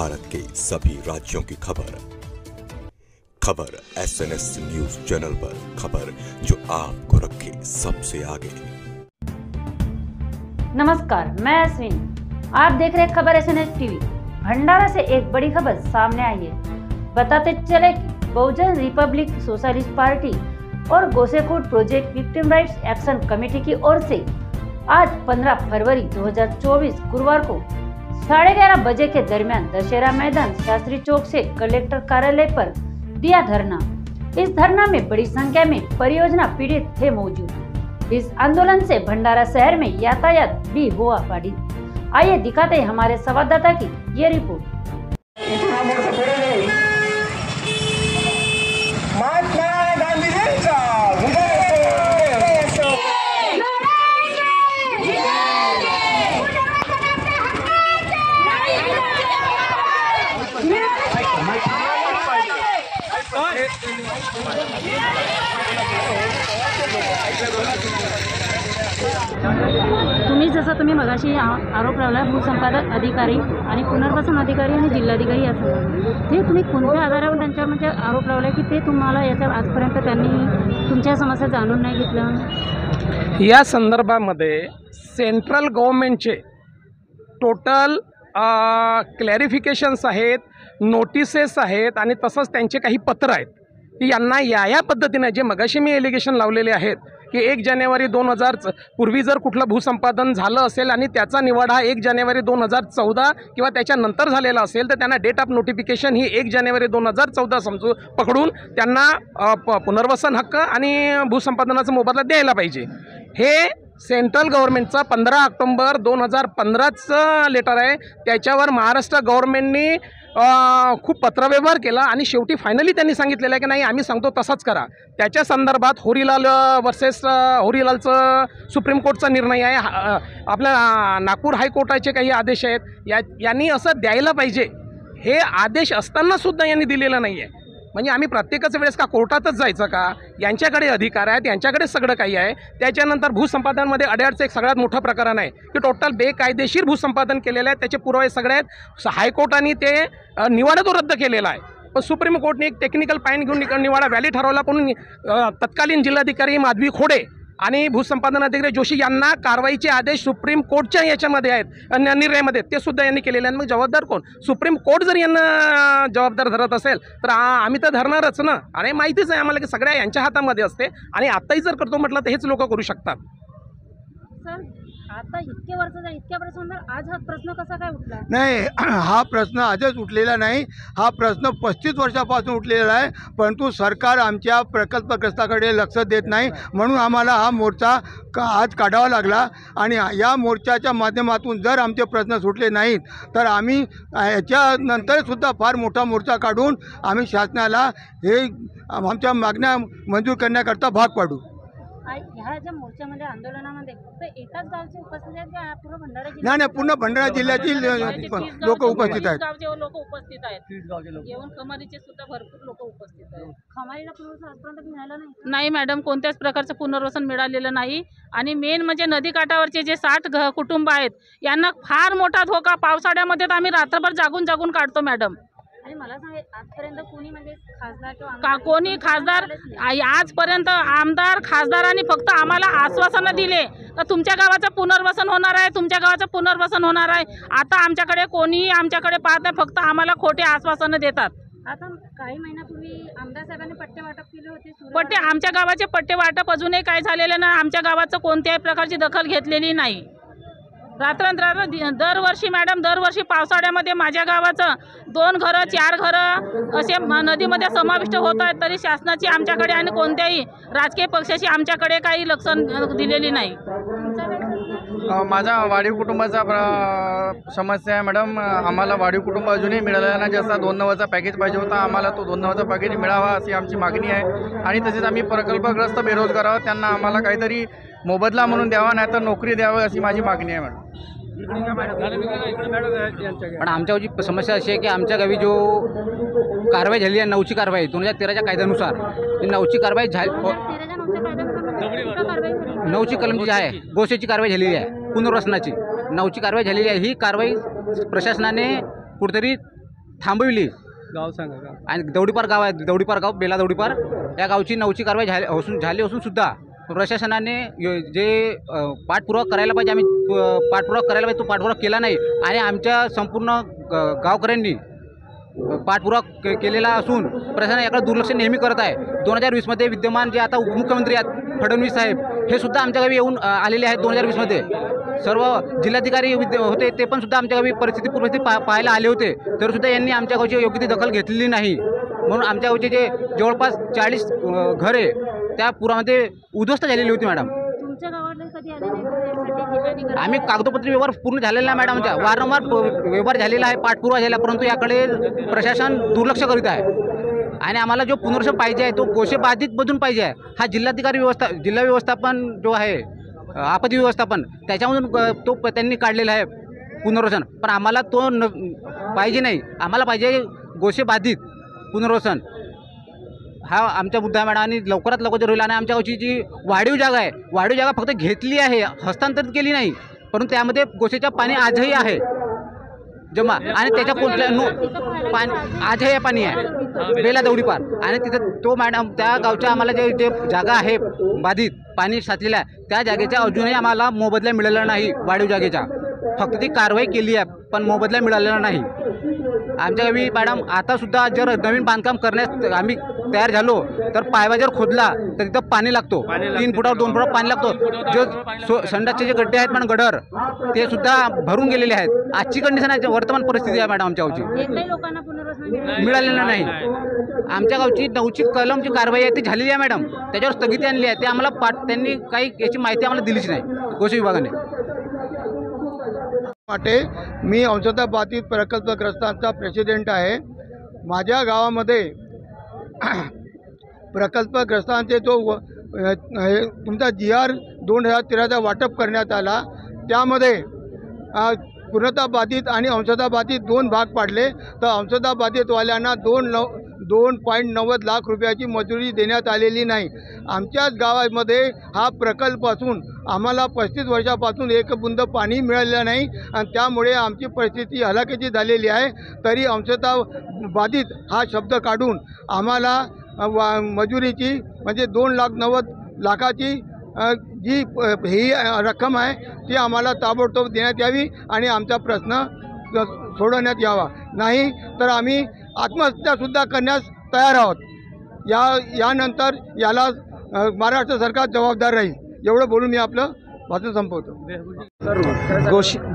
भारत के सभी राज्यों की खबर SNS न्यूज चैनल पर, खबर जो आपको रखे सबसे आगे। नमस्कार, मैं अश्विन, आप देख रहे खबर SNS टीवी। भंडारा से एक बड़ी खबर सामने आई है। बताते चले कि बहुजन रिपब्लिक सोशलिस्ट पार्टी और Gosekhurd project victim rights action committee की ओर से आज 15 फरवरी 2024 गुरुवार को 11:30 बजे के दरमियान दशहरा मैदान शास्त्री चौक से कलेक्टर कार्यालय पर दिया धरना। इस धरना में बड़ी संख्या में परियोजना पीड़ित थे मौजूद। इस आंदोलन से भंडारा शहर में यातायात भी हुआ बाधित। आइए दिखाते हैं हमारे संवाददाता की ये रिपोर्ट। तुम्ही मगाशी आरोप लावला भूसंपादन अधिकारी आणि पुनर्वसन अधिकारी आणि जिल्हाधिकारी असं ते तुम्ही कोणत्या आधारावर त्यांच्यावर म्हणजे आरोप लावला की ते तुम्हाला याच्या आजपर्यंत त्यांनी तुमच्या समस्या जाणून नाही घेतलं? या संदर्भामध्ये सेंट्रल गव्हर्नमेंटचे टोटल क्लॅरिफिकेशन्स आहेत, नोटिसेस आहेत आणि तसंच त्यांचे काही पत्र आहेत की यांना या पद्धतीने जे मगाशी मी एलिगेशन लावलेले आहेत की 1 जानेवारी 2000 पूर्वी जर कुठलं भूसंपादन झालं असेल आणि त्याचा निवाडा 1 जानेवारी 2014 किंवा त्याच्यानंतर झालेला असेल तर त्यांना डेट ऑफ नोटिफिकेशन ही 1 जानेवारी 2014 पकडून त्यांना पुनर्वसन हक्क आणि भूसंपादनाचा मोबदला द्यायला पाहिजे। हे सेंट्रल गव्हर्नमेंटचा 15 ऑक्टोबर 2015चं लेटर आहे। त्याच्यावर महाराष्ट्र गव्हर्नमेंटनी खूप पत्रव्यवहार केला आणि शेवटी फायनली त्यांनी सांगितलेलं आहे की नाही आम्ही सांगतो तसाच करा। त्याच्या संदर्भात होरीलाल वर्सेस होरीलालचं सुप्रीम कोर्टचा निर्णय आहे, आपल्या नागपूर हायकोर्टाचे काही आदेश आहेत, यांनी असं द्यायला पाहिजे। हे आदेश असतानासुद्धा यांनी दिलेलं नाही आहे। म्हणजे आम्ही प्रत्येकाच वेळेस का कोर्टातच जायचं का? यांच्याकडे अधिकार आहेत, यांच्याकडे सगळं काही आहे। त्याच्यानंतर भूसंपादनामध्ये अड्याडचं एक सगळ्यात मोठं प्रकरण आहे की टोटल बेकायदेशीर भूसंपादन केलेलं आहे, त्याचे पुरावे सगळे आहेत। हायकोर्टाने ते निवाडा तो रद्द केलेला आहे, पण सुप्रीम कोर्टने एक टेक्निकल पॉईंट घेऊन निवाडा व्हॅलिड ठरवला। पण तत्कालीन जिल्हाधिकारी माधवी खोडे आणि भूसंपादन अधिकारी जोशी यांना कारवाईचे आदेश सुप्रीम कोर्टच्या याच्यामध्ये आहेत, निर्णयामध्ये ते सुद्धा यांनी केलेले आहेत। मग जबाबदार कोण? सुप्रीम कोर्ट जर यांना जबाबदार धरत असेल तर आम्ही तर धरणारच ना। आणि माहितीच आहे आम्हाला की सगळ्या यांच्या हातामध्ये असते आणि आत्ताही जर करतो म्हटलं तर हेच लोक करू शकतात। सर, आता इतके वर्षानंतर आज हा प्रश्न कसा काय उठला? नाही, हा प्रश्न आजच उठलेला नाही, हा प्रश्न 35 वर्षापासून उठलेला आहे, परंतु सरकार आमच्या प्रकल्पग्रस्ताकडे लक्ष देत नाही, म्हणून आम्हाला हा मोर्चा आज काढावा लागला। आणि या मोर्चाच्या माध्यमातून जर आमचे प्रश्न सुटले नाहीत तर आम्ही याच्यानंतरसुद्धा फार मोठा मोर्चा काढून आम्ही शासनाला हे आमच्या मागण्या मंजूर करण्याकरता भाग पाडू। ह्या ज्या मोर्चामध्ये आंदोलनामध्ये फक्त एकाच गावचे उपस्थित आहेत का पूर्ण भंडारा जिल्हा? नाही, पूर्ण भंडारा जिल्ह्यातील लोक उपस्थित आहेत। गावचे लोक उपस्थित आहेत, येऊन खमारीचे सुद्धा भरपूर लोक उपस्थित आहेत। खमारीला पुनर्वसन आजपर्यंत मिळालं नाही? मॅडम, कोणत्याच प्रकारचं पुनर्वसन मिळालेलं नाही। आणि मेन म्हणजे नदीकाठावरचे जे 60 कुटुंब आहेत यांना फार मोठा धोका पावसाळ्यामध्ये तर आम्ही रात्रभर जागून काढतो मॅडम। आणि मला सांगा, आजपर्यंत कोणी म्हणजे खासदार किंवा कोणी खासदार आजपर्यंत आमदार खासदारांनी फक्त आम्हाला आश्वासनं दिले तर तुमच्या गावाचं पुनर्वसन होणार आहे, तुमच्या गावाचं पुनर्वसन होणार आहे। आता आमच्याकडे कोणीही आमच्याकडे पाहत आहे, फक्त आम्हाला खोटे आश्वासनं देतात। आता काही महिन्यापूर्वी आमदार साहेबांनी पट्टे वाटप केले होते, पट्टे आमच्या गावाचे पट्टे वाटप अजूनही काय झालेलं नाही। आमच्या गावाचं कोणत्याही प्रकारची दखल घेतलेली नाही। रात्रंदिवस दरवर्षी मॅडम, दरवर्षी पावसाळ्यामध्ये माझ्या गावाचं 2 घरं 4 घरं असे नदीमध्ये समाविष्ट होत आहेत, तरी शासनाची आमच्याकडे आणि कोणत्याही राजकीय पक्षाची आमच्याकडे काही लक्ष दिलेली नाही। माझा वाढीव कुटुंबाचा समस्या आहे मॅडम। आम्हाला वाढीव कुटुंब अजूनही मिळालेला नाही। जसा 2 नंबरचा पॅकेज पाहिजे होता, आम्हाला तो 2 नंबरचा पॅकेज मिळावा अशी आमची मागणी आहे। आणि तसेच आम्ही प्रकल्पग्रस्त बेरोजगार आहोत, त्यांना आम्हाला काहीतरी मोबदला म्हणून द्यावा, नाही तर नोकरी द्यावी अशी माझी मागणी आहे मॅडम। पण आमच्याची समस्या अशी आहे की आमच्या गावी जो कारवाई झाली आहे, 9ची कारवाई 2013च्या कायद्यानुसार, ती 9ची कारवाई झाली, 9ची कलम जी आहे गोसेची कारवाई झालेली आहे, पुनर्वसनाची 9ची कारवाई झालेली आहे। ही कारवाई प्रशासनाने कुठेतरी थांबविली गाव सांगा गाव. आणि दौडीपार गाव आहे, दौडीपार गाव, बेला दौडीपार, या गावची नऊची कारवाई झाली असून सुद्धा प्रशासनाने जे पाठपुरावा करायला पाहिजे, आम्ही पाठपुरावा करायला पाहिजे, तो पाठपुरावा केला नाही. आणि आमच्या संपूर्ण गावकऱ्यांनी पाठपुरावा केलेला असून प्रशासन याकडे दुर्लक्ष नेहमी करत आहे. 2020मध्ये विद्यमान जे आता उपमुख्यमंत्री आहेत फडणवीस साहेब, हे सुद्धा आमच्या गावी येऊन आलेले आहेत. 2020मध्ये सर्व जिल्हाधिकारी होते, ते पण सुद्धा आमच्या गावी परिस्थिती पाहायला आले होते, तर सुद्धा यांनी आमच्या गावची योग्य ती दखल घेतलेली नाही. म्हणून आमच्या गावचे जे जवळपास 40 घरे त्या पुरामध्ये उद्ध्वस्त झालेली होती. मॅडम, तुमच्या गावाला कधी आले नाही? आम्ही कागदोपत्री व्यवहार पूर्ण झालेला आहे मॅडम, आमच्या वारंवार व्यवहार झालेला आहे, पाठपुरावा झाला, परंतु याकडे प्रशासन दुर्लक्ष करीत आहे. आणि आम्हाला जो पुनर्वसन पाहिजे आहे तो गोसेबाधितमधून पाहिजे आहे. हा जिल्हा व्यवस्थापन जो आहे, आपत्ती व्यवस्थापन, त्याच्यामधून तो त्यांनी काढलेला आहे पुनर्वसन, पण आम्हाला तो पाहिजे नाही. आम्हाला पाहिजे गोसेबाधित पुनर्वसन. हा आमचा मुद्दा आहे मॅडम, आणि लवकरात लवकर होईल. आणि आमच्या गावची जी वाढीव जागा आहे, वाढीव जागा फक्त घेतली आहे, हस्तांतरित केली नाही, परंतु त्यामध्ये गोसेच्या पाणी आजही आहे जमा, आणि त्याच्या कोणत्या पाणी आजही पाणी आहे बेला दौडीपार. आणि तिथं तो मॅडम त्या गावच्या आम्हाला जे जागा आहे बाधित पाणी साचलेल्या, त्या जागेच्या अजूनही आम्हाला मोबदला मिळालेला नाही. वाढीव जागेच्या फक्त ती कारवाई केली आहे, पण मोबदला मिळालेला नाही. आमच्या गावी मॅडम आतासुद्धा जर नवीन बांधकाम करण्यास आम्ही तयार झालो तर पायवा जर खोदला तर तिथं पाणी लागतो, 3 फुटावर 2 फुटावर पाणी लागतो. जो संडासचे जे गड्डे आहेत मॅडम, गडर, ते सुद्धा भरून गेलेले आहेत. आजची कंडिशन आहे, वर्तमान परिस्थिती आहे मॅडम आमच्या गावची, एकही लोकांना पुनर्वसन मिळालेलं नाही. आमच्या गावची 9ची कलमची कारवाई आहे ती झालेली आहे मॅडम, त्याच्यावर स्थगिती आणली आहे. ते आम्हाला त्यांनी काही याची माहिती आम्हाला दिलीच नाही गोसे विभागाने. मी अंशतः बाधित प्रकल्पग्रस्तांचा प्रेसिडेंट आहे. माझ्या गावामध्ये प्रकल्पग्रस्तांचे जो तुमचा GR 2013चा वाटप करण्यात आला, त्यामध्ये पूर्णतः बाधित आणि अंशतः बाधित 2 भाग पाडले. तर अंशतः बाधितवाल्यांना 2.90 लाख रुपयाची मजुरी देण्यात आलेली नाही. आमच्याच गावामध्ये हा प्रकल्प असून आम्हाला 35 वर्षापासून एक बुंद पाणी मिळालेलं नाही, आणि त्यामुळे आमची परिस्थिती हलाखीची झालेली आहे. तरी अंशतः बाधित हा शब्द काढून आम्हाला मजुरीची म्हणजे 2,90,00,000ची जी ही रक्कम आहे ती आम्हाला ताबडतोब देण्यात यावी आणि आमचा प्रश्न सोडवण्यात यावा. नाही तर आम्ही आत्महत्यासुद्धा करण्यास तयार आहोत. यानंतर याला महाराष्ट्र सरकार जबाबदार राहील. एवढं बोलून मी आपलं भाषण संपवतो.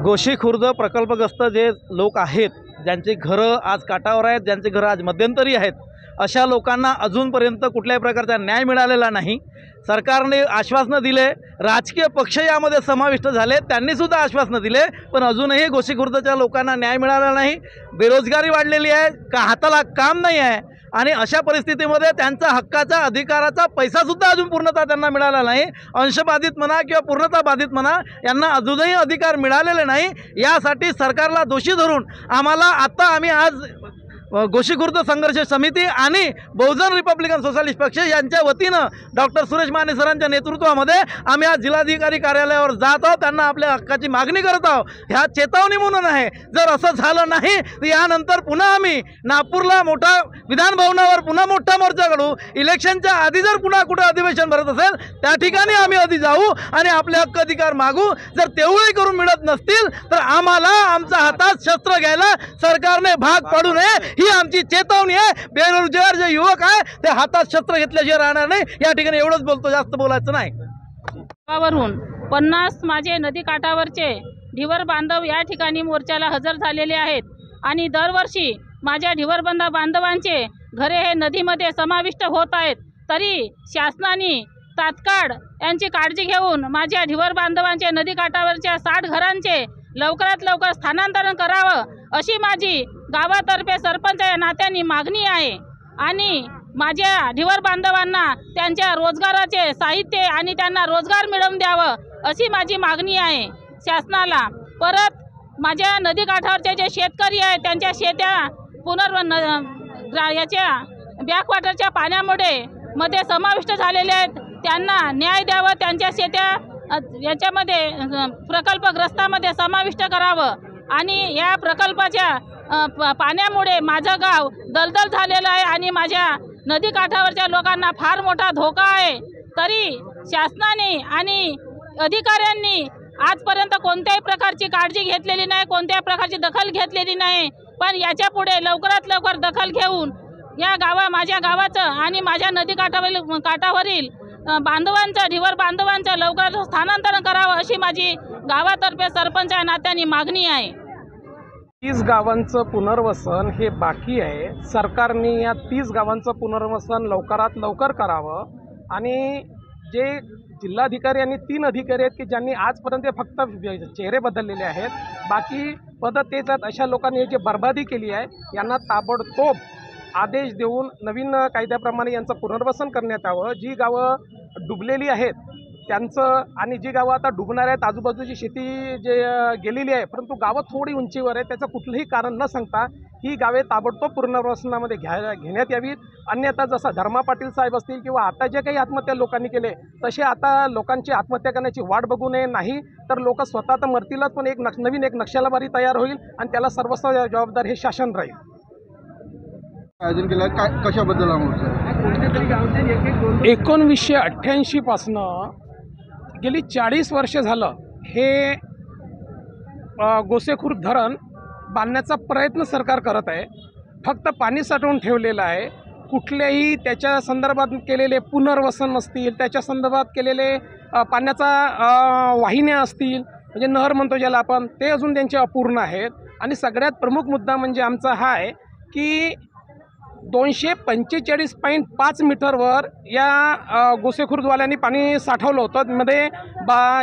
गोशी खुर्द प्रकल्पग्रस्त जे लोक आहेत, ज्यांची घरं आज काठावर आहेत, ज्यांचे घरं आज मध्यंतरी आहेत, अशा लोकांना अजूनपर्यंत कुठल्याही प्रकारचा न्याय मिळालेला नाही. सरकारने आश्वासनं दिले, राजकीय पक्ष यामध्ये समाविष्ट झाले, त्यांनीसुद्धा आश्वासनं दिले, पण अजूनही गोशी खुर्दच्या लोकांना न्याय मिळाला नाही. बेरोजगारी वाढलेली आहे, हाताला काम नाही आहे, आणि अशा परिस्थितीमध्ये त्यांचा हक्काचा अधिकाराचा पैसासुद्धा अजून पूर्णतः त्यांना मिळाला नाही. अंशबाधित म्हणा किंवा पूर्णतः बाधित म्हणा, यांना अजूनही अधिकार मिळालेले नाही. यासाठी सरकारला दोषी धरून आम्ही आज गोशी खुर्द संघर्ष समिती आणि बहुजन रिपब्लिकन सोशलिस्ट पक्ष यांच्या वतीनं डॉक्टर सुरेश माने सरांच्या नेतृत्वामध्ये आम्ही आज जिल्हाधिकारी कार्यालयावर जात आहोत. त्यांना आपल्या हक्काची मागणी करत आहोत. ह्या चेतावणी म्हणून आहे. जर असं झालं नाही तर यानंतर पुन्हा आम्ही नागपूरला मोठा विधानभवनावर पुन्हा मोठा मोर्चा काढू. इलेक्शनच्या आधी जर पुन्हा कुठं अधिवेशन भरत असेल त्या ठिकाणी आम्ही आधी जाऊ आणि आपले हक्क अधिकार मागू. जर तेवढे करून मिळत नसतील तर आम्हाला आमच्या हातात शस्त्र घ्यायला सरकारने भाग पाडू नये, ही आमची चेतावणी आहे. बेरोजगार जे युवक आहे ते हातात शस्त्र घेतल्याशिवाय राहणार नाही. या ठिकाणी एवढंच बोलतो, जास्त बोलायचं नाही. गावावरून 50 माझे नदी काठावरचे ढिवर बांधव या ठिकाणी मोर्चाला हजर झालेले आहेत. आणि दरवर्षी माझ्या ढिवर बांधवांचे घरे हे नदीमध्ये समाविष्ट होत आहेत. तरी शासनाने तात्काळ यांची काळजी घेऊन माझ्या ढिवर बांधवांचे नदी काठावरच्या 60 घरांचे लवकरात लवकर स्थानांतरण करावं अशी माझी गावातर्फे सरपंच या नात्याने मागणी आहे. आणि माझ्या ढिवर बांधवांना त्यांच्या रोजगाराचे साहित्य आणि त्यांना रोजगार मिळवून द्यावं अशी माझी मागणी आहे शासनाला. परत माझ्या नदीकाठावरचे जे शेतकरी आहेत त्यांच्या शेत्या याच्या बॅकवॉटरच्या पाण्यामुळे मध्ये समाविष्ट झालेले आहेत, त्यांना न्याय द्यावं. त्यांच्या शेत्या याच्यामध्ये प्रकल्पग्रस्तामध्ये समाविष्ट करावं आणि या प्रकल्पाच्या पाण्यामुळे माझं गाव दलदल झालेलं आहे आणि माझ्या नदीकाठावरच्या लोकांना फार मोठा धोका आहे. तरी शासनाने आणि अधिकाऱ्यांनी आजपर्यंत कोणत्याही प्रकारची काळजी घेतलेली नाही, कोणत्याही प्रकारची दखल घेतलेली नाही. पण याच्या पुढे लवकरात लवकर दखल घेऊन या माझ्या गावाचं आणि माझ्या काठावरील बांधवांचं, ढिवर बांधवांचं लवकर स्थानांतरण करावं अशी माझी गावातर्फे सरपंच या नात्याने मागणी आहे. 30 गावांचं पुनर्वसन हे बाकी आहे. सरकारने या 30 गावांचं पुनर्वसन लवकरात लवकर करावं आणि जे जिल्हाधिकारी आणि 3 अधिकारी आहेत की ज्यांनी आजपर्यंत फक्त चेहरे बदललेले आहेत, बाकी पद तेच आहेत, अशा लोकांनी जी बर्बादी केली आहे यांना ताबडतोब आदेश देऊन नवीन कायद्याप्रमाणे यांचं पुनर्वसन करण्यात यावं. जी गावं डुबलेली आहेत त्यांचं आणि जी गावं आता डुबणार आहेत, आजूबाजूची शेती जे गेलेली आहे परंतु गावं थोडी उंचीवर आहे, त्याचं कुठलंही कारण न सांगता ही गावे ताबडतोब पुनर्वसनामध्ये घेण्यात यावीत. अन्यथा जसं धर्मा पाटील साहेब असतील किंवा आता जे काही आत्महत्या लोकांनी केले तसे आता लोकांची आत्महत्या करण्याची वाट बघू नये. नाही तर लोक स्वतः तर मरतीलच, पण नवीन एक नक्षलवादी तयार होईल आणि त्याला सर्वस्व जबाबदार हे शासन राहील. आयोजन केलं काय, कशाबद्दल 1988 पासनं गेली 40 वर्ष झालं हे गोसेखुर्द धरण बांधण्याचा प्रयत्न सरकार करत आहे. फक्त पाणी साठवून ठेवलेलं आहे. कुठल्याही त्याच्या संदर्भात केलेले पुनर्वसन नसतील, त्याच्या संदर्भात केलेले पाण्याचा वाहिन्या असतील, म्हणजे नहर म्हणतो ज्याला आपण, ते अजून त्यांचे अपूर्ण आहेत. आणि सगळ्यात प्रमुख मुद्दा म्हणजे आमचा हा आहे की 245.5 मीटरवर या गोसेखुर्दवाल्यांनी पाणी साठवलं होतं. मध्ये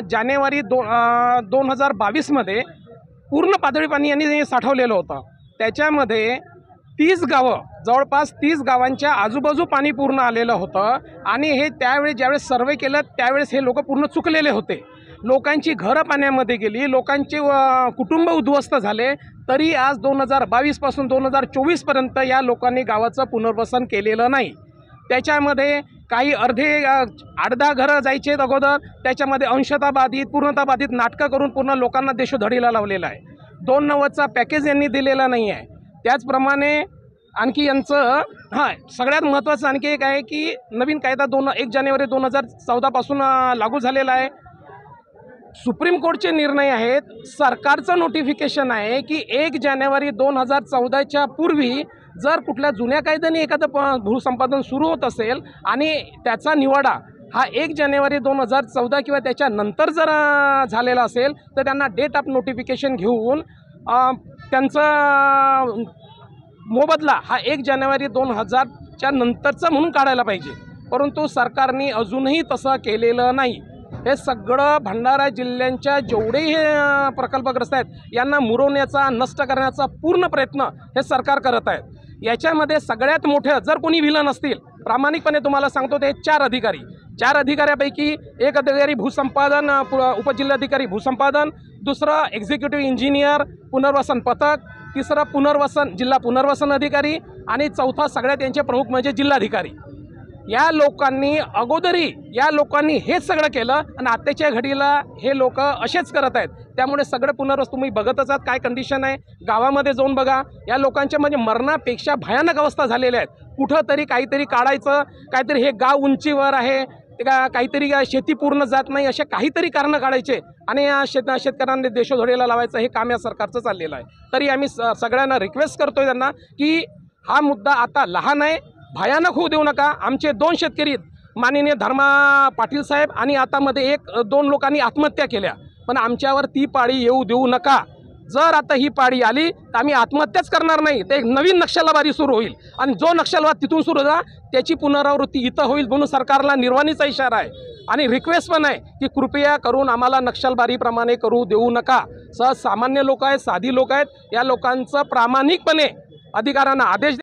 जानेवारी 2022मध्ये पूर्ण पातळी पाणी यांनी साठवलेलं होतं. त्याच्यामध्ये 30 गावं, जवळपास 30 गावांच्या आजूबाजू पाणी पूर्ण आलेलं होतं. आणि हे त्यावेळेस ज्यावेळेस सर्वे केलं त्यावेळेस हे लोक पूर्ण चुकलेले होते. लोकांची घरं पाण्यामध्ये गेली, लोकांचे कुटुंब उद्ध्वस्त झाले. तरी आज 2022 पासून 2024पर्यंत या लोकांनी गावाचं पुनर्वसन केलेलं नाही. त्याच्यामध्ये काही अर्धे 8-10 घरं जायचे आहेत अगोदर, त्याच्यामध्ये अंशतः बाधित पूर्णतः बाधित नाटकं करून पूर्ण लोकांना देशोधडीला लावलेलं आहे. 290चा पॅकेज यांनी दिलेला नाही आहे. त्याचप्रमाणे आणखी यांचं सगळ्यात महत्त्वाचं आणखी एक आहे की नवीन कायदा 1 जानेवारी 2014 पासून लागू झालेला आहे. सुप्रीम कोर्टचे निर्णय आहेत, सरकारचं नोटिफिकेशन आहे की 1 जानेवारी 2014च्या पूर्वी जर कुठल्या जुन्या कायद्याने एखादं भूसंपादन सुरू होत असेल आणि त्याचा निवाडा हा 1 जानेवारी 2014 किंवा त्याच्यानंतर जर झालेला असेल तर त्यांना डेट ऑफ नोटिफिकेशन घेऊन त्यांचा मोबदला हा 1 जानेवारी 2000च्या नंतरचा म्हणून काढायला पाहिजे. परंतु सरकारने अजूनही तसं केलेलं नाही. हे सगळं भंडारा जिल्ह्यांच्या जेवढेही प्रकल्पग्रस्त आहेत यांना मुरवण्याचा, नष्ट करण्याचा पूर्ण प्रयत्न हे सरकार करत आहेत. याच्यामध्ये सगळ्यात मोठं जर कोणी विलन असतील, प्रामाणिकपणे तुम्हाला सांगतो ते 4 अधिकारी. 4 अधिकाऱ्यापैकी एक अधिकारी भूसंपादन, उपजिल्हाधिकारी भूसंपादन, दुसरं एक्झिक्युटिव्ह इंजिनियर पुनर्वसन पथक, तिसरं पुनर्वसन जिल्हा पुनर्वसन अधिकारी आणि चौथा सगळ्यात यांचे प्रमुख म्हणजे जिल्हाधिकारी. या लोकांनी हेच सगळं केलं आणि आत्ताच्या घडीला हे लोक असेच करत आहेत. त्यामुळे सगळं पुनर्वसन तुम्ही बघतच आहात काय कंडिशन आहे. गावामध्ये जाऊन बघा, या लोकांच्या म्हणजे मरणापेक्षा भयानक अवस्था झालेल्या आहेत. कुठंतरी काहीतरी काढायचं, काहीतरी हे गाव उंचीवर आहे, काहीतरी शेती पूर्ण जात नाही, असे काहीतरी कारणं काढायचे आणि या शेतकऱ्यांना देशोधडीला लावायचं हे काम या सरकारचं चाललेलं आहे. तरी आम्ही सगळ्यांना रिक्वेस्ट करतोय त्यांना की हा मुद्दा आता लहान आहे, भयानक होऊ देऊ नका. आमचे 2 शेतकरी माननीय धर्मा पाटील साहेब आणि आता मध्ये 1-2 लोकांनी आत्महत्या केल्या, पण आमच्यावर ती पाळी येऊ देऊ नका. जर आता ही पाळी आली तर आम्ही आत्महत्याच करणार नाही, तर एक नवीन नक्षलवादी सुरू होईल आणि जो नक्षलवाद तिथून सुरू झाला त्याची पुनरावृत्ती इथं होईल म्हणून सरकारला निर्वाणीचा इशारा आहे. आणि रिक्वेस्ट पण आहे की कृपया करून आम्हाला नक्षलबारीप्रमाणे करू देऊ नका. सामान्य लोक आहेत, साधी लोक आहेत, या लोकांचं प्रामाणिकपणे अधिकाऱ्यांना आदेश